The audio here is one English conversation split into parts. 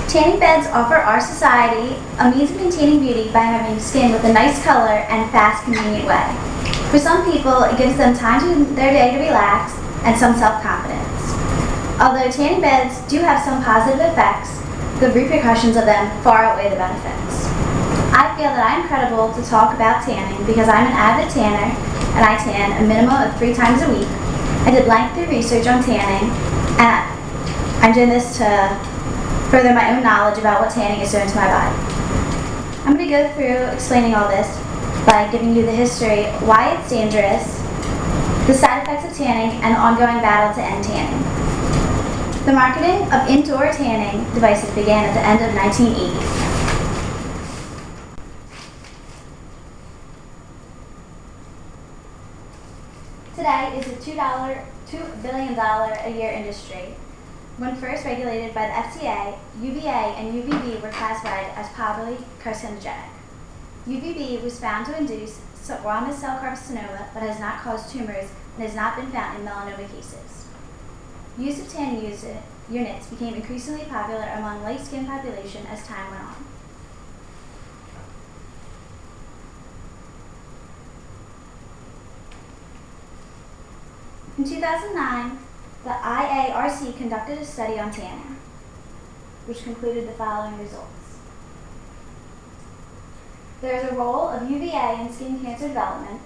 Tanning beds offer our society a means of maintaining beauty by having skin with a nice color and fast, convenient way. For some people, it gives them time to their day to relax and some self-confidence. Although tanning beds do have some positive effects, the repercussions of them far outweigh the benefits. I feel that I am credible to talk about tanning because I'm an avid tanner and I tan a minimum of 3 times a week. I did lengthy research on tanning and I'm doing this to further my own knowledge about what tanning is doing to my body. I'm going to go through explaining all this by giving you the history, why it's dangerous, the side effects of tanning, and the ongoing battle to end tanning. The marketing of indoor tanning devices began at the end of 1980. Today is a $2 billion a year industry. When first regulated by the FDA, UVA and UVB were classified as probably carcinogenic. UVB was found to induce squamous cell carcinoma but has not caused tumors and has not been found in melanoma cases. Use of tanning units became increasingly popular among light-skinned population as time went on. In 2009, the IARC conducted a study on tanning, which concluded the following results. There is a role of UVA in skin cancer development.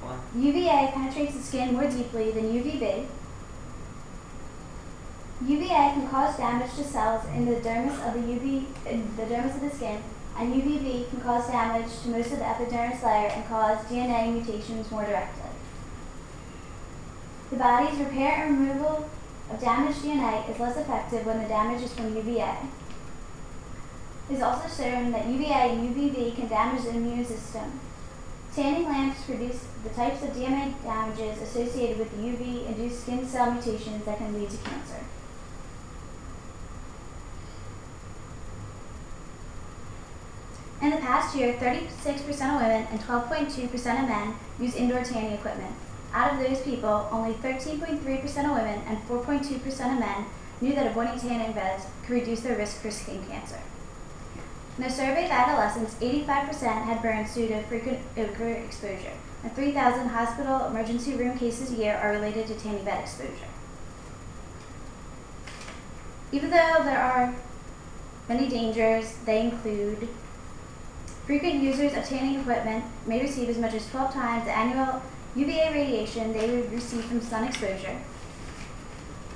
What? UVA penetrates the skin more deeply than UVB. UVA can cause damage to cells in the dermis of the skin, and UVB can cause damage to most of the epidermis layer and cause DNA mutations more directly. The body's repair and removal of damaged DNA is less effective when the damage is from UVA. It is also shown that UVA and UVB can damage the immune system. Tanning lamps produce the types of DNA damages associated with the UV-induced skin cell mutations that can lead to cancer. In the past year, 36% of women and 12.2% of men use indoor tanning equipment. Out of those people, only 13.3% of women and 4.2% of men knew that avoiding tanning beds could reduce their risk for skin cancer. In a survey of adolescents, 85% had burns due to frequent odor exposure, and 3,000 hospital emergency room cases a year are related to tanning bed exposure. Even though there are many dangers, they include frequent users of tanning equipment may receive as much as 12 times the annual UVA radiation they would receive from sun exposure.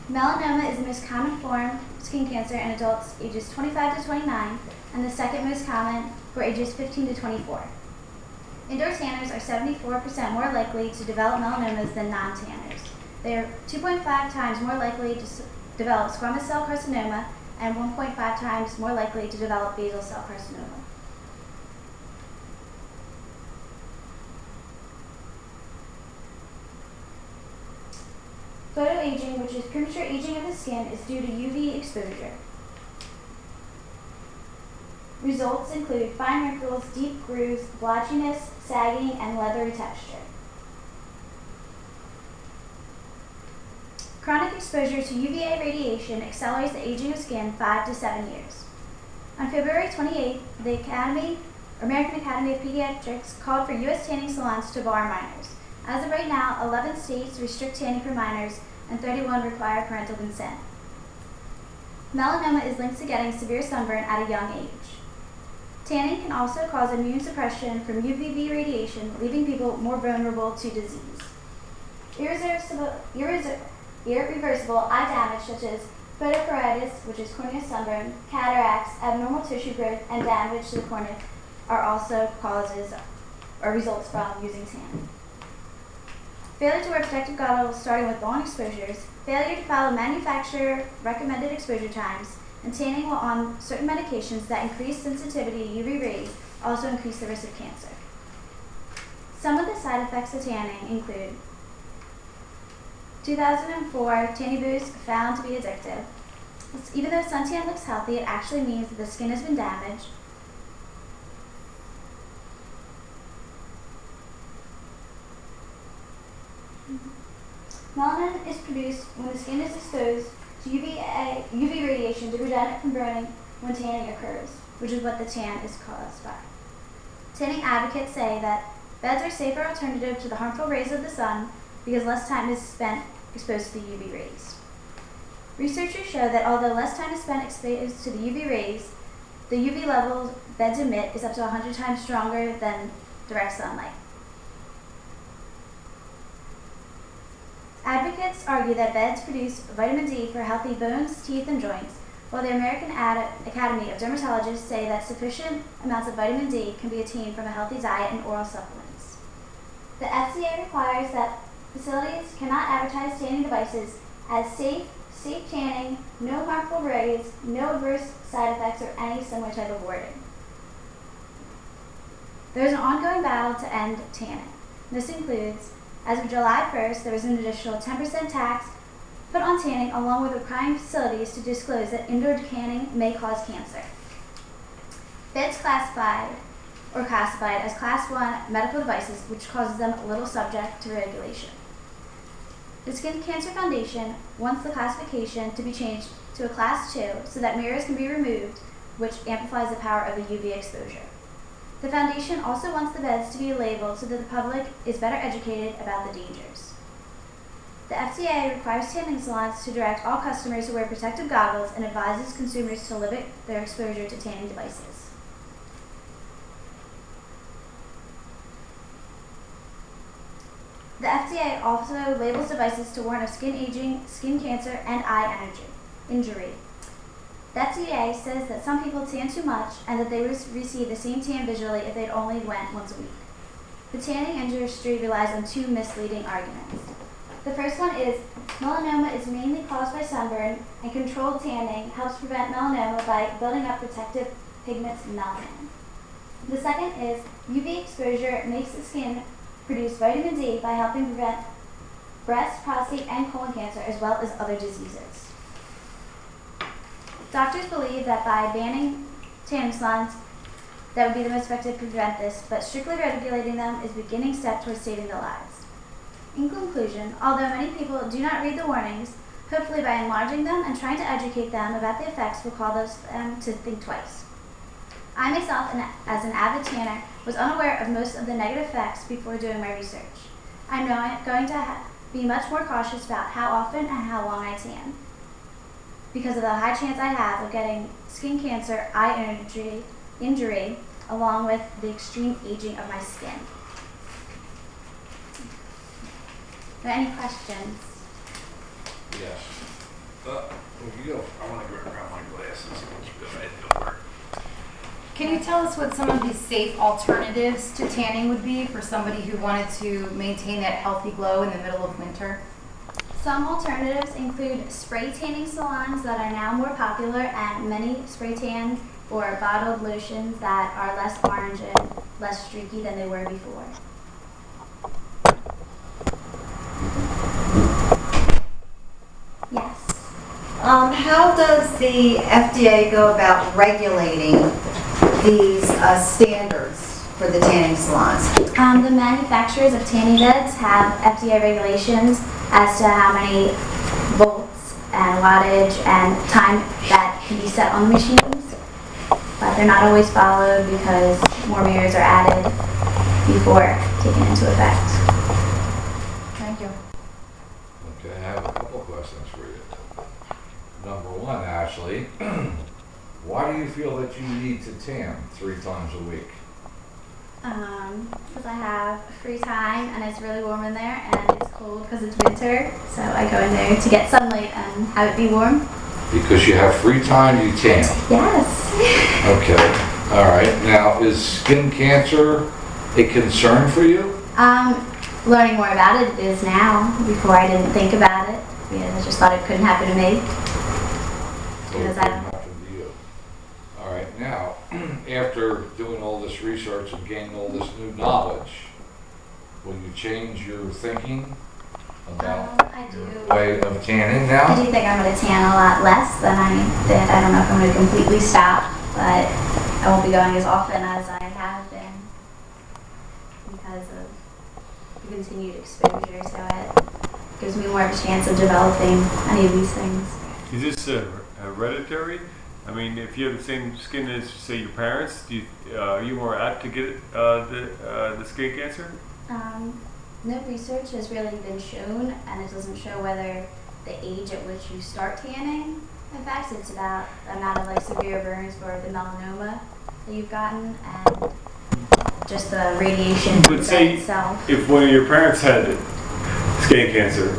Melanoma is the most common form of skin cancer in adults ages 25 to 29 and the second most common for ages 15 to 24. Indoor tanners are 74% more likely to develop melanomas than non-tanners. They are 2.5 times more likely to develop squamous cell carcinoma and 1.5 times more likely to develop basal cell carcinoma. Photoaging, which is premature aging of the skin, is due to UV exposure. Results include fine wrinkles, deep grooves, blotchiness, sagging, and leathery texture. Chronic exposure to UVA radiation accelerates the aging of skin 5 to 7 years. On February 28th, the American Academy of Pediatrics called for U.S. tanning salons to bar minors. As of right now, 11 states restrict tanning for minors and 31 require parental consent. Melanoma is linked to getting severe sunburn at a young age. Tanning can also cause immune suppression from UVB radiation, leaving people more vulnerable to disease. Irreversible eye damage such as photochoroiditis, which is corneal sunburn, cataracts, abnormal tissue growth, and damage to the cornea are also causes or results from using tanning. Failure to wear protective goggles starting with long exposures, failure to follow manufacturer recommended exposure times, and tanning while on certain medications that increase sensitivity to UV rays also increase the risk of cancer. Some of the side effects of tanning include 2004 tanning booths found to be addictive. Even though suntan looks healthy, it actually means that the skin has been damaged. Melanin is produced when the skin is exposed to UV radiation to prevent it from burning when tanning occurs, which is what the tan is caused by. Tanning advocates say that beds are a safer alternative to the harmful rays of the sun because less time is spent exposed to the UV rays. Researchers show that although less time is spent exposed to the UV rays, the UV levels beds emit is up to 100 times stronger than direct sunlight. Advocates argue that beds produce vitamin D for healthy bones, teeth, and joints, while the American Academy of Dermatologists say that sufficient amounts of vitamin D can be attained from a healthy diet and oral supplements. The FDA requires that facilities cannot advertise tanning devices as safe tanning, no harmful rays, no adverse side effects, or any similar type of wording. There is an ongoing battle to end tanning. This includes, as of July 1st, there was an additional 10% tax put on tanning, along with requiring facilities to disclose that indoor tanning may cause cancer. Beds classified as Class 1 medical devices, which causes them little subject to regulation. The Skin Cancer Foundation wants the classification to be changed to a Class 2 so that mirrors can be removed, which amplifies the power of the UV exposure. The foundation also wants the beds to be labeled so that the public is better educated about the dangers. The FDA requires tanning salons to direct all customers to wear protective goggles and advises consumers to limit their exposure to tanning devices. The FDA also labels devices to warn of skin aging, skin cancer, and eye injury. The FDA says that some people tan too much and that they receive the same tan visually if they'd only went once a week. The tanning industry relies on two misleading arguments. The first one is melanoma is mainly caused by sunburn, and controlled tanning helps prevent melanoma by building up protective pigments melanin. The second is UV exposure makes the skin produce vitamin D by helping prevent breast, prostate, and colon cancer, as well as other diseases. Doctors believe that by banning tanning salons, that would be the most effective to prevent this, but strictly regulating them is a beginning step towards saving their lives. In conclusion, although many people do not read the warnings, hopefully by enlarging them and trying to educate them about the effects will cause them to think twice. I myself, as an avid tanner, was unaware of most of the negative effects before doing my research. I'm now going to be much more cautious about how often and how long I tan, because of the high chance I have of getting skin cancer, eye injury, along with the extreme aging of my skin. Are there any questions? Yes. You go. I want to grab my glasses. Don't work. Can you tell us what some of these safe alternatives to tanning would be for somebody who wanted to maintain that healthy glow in the middle of winter? Some alternatives include spray tanning salons that are now more popular, and many spray tan or bottled lotions that are less orange and less streaky than they were before. Yes. How does the FDA go about regulating these standards for the tanning salons? The manufacturers of tanning beds have FDA regulations as to how many volts and wattage and time that can be set on the machines, but they're not always followed because more mirrors are added before taken into effect. Thank you. Okay, I have a couple questions for you. Number one, Ashley, why do you feel that you need to tan 3 times a week? Because I have free time and it's really warm in there, and it's cold because it's winter, so I go in there to get sunlight and have it be warm. Because you have free time, you tan. Yes. Okay, all right. Now, is skin cancer a concern for you? Learning more about it is now. Before I didn't think about it because I just thought it couldn't happen to me. Or it couldn't happen to you. All right, now, after doing all this research and gaining all this new knowledge, will you change your thinking about I do. your way of tanning I now? do think I'm going to tan a lot less than I did. I don't know if I'm going to completely stop, but I won't be going as often as I have been because of the continued exposure, so it gives me more of a chance of developing any of these things. Is this hereditary? I mean, if you have the same skin as, say, your parents, are you more apt to get the skin cancer? No research has really been shown, and it doesn't show whether the age at which you start tanning affects. It's about the amount of like severe burns for the melanoma that you've gotten, and just the radiation But say, itself. if one of your parents had skin cancer,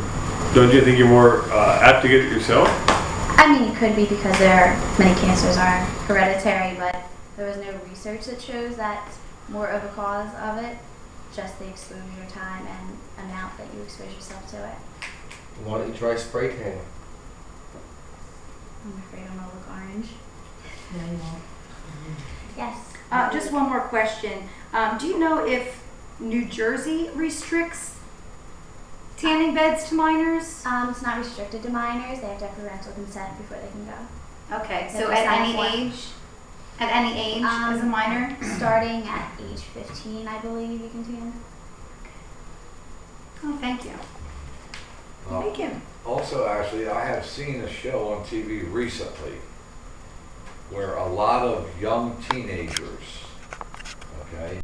don't you think you're more apt to get it yourself? I mean, it could be because many cancers are hereditary, but there was no research that shows that's more of a cause of it. Just the exposure time and amount that you expose yourself to it. Why don't you try spray tanning? I'm afraid I'm gonna look orange. Yes. Just one more question. Do you know if New Jersey restricts tanning beds to minors? It's not restricted to minors. They have to have parental consent before they can go. Okay, They so just at have any one. age? At any age as a minor? Starting at age 15, I believe you can tan. Oh, thank you. Thank you. Also, actually, I have seen a show on TV recently where a lot of young teenagers, okay,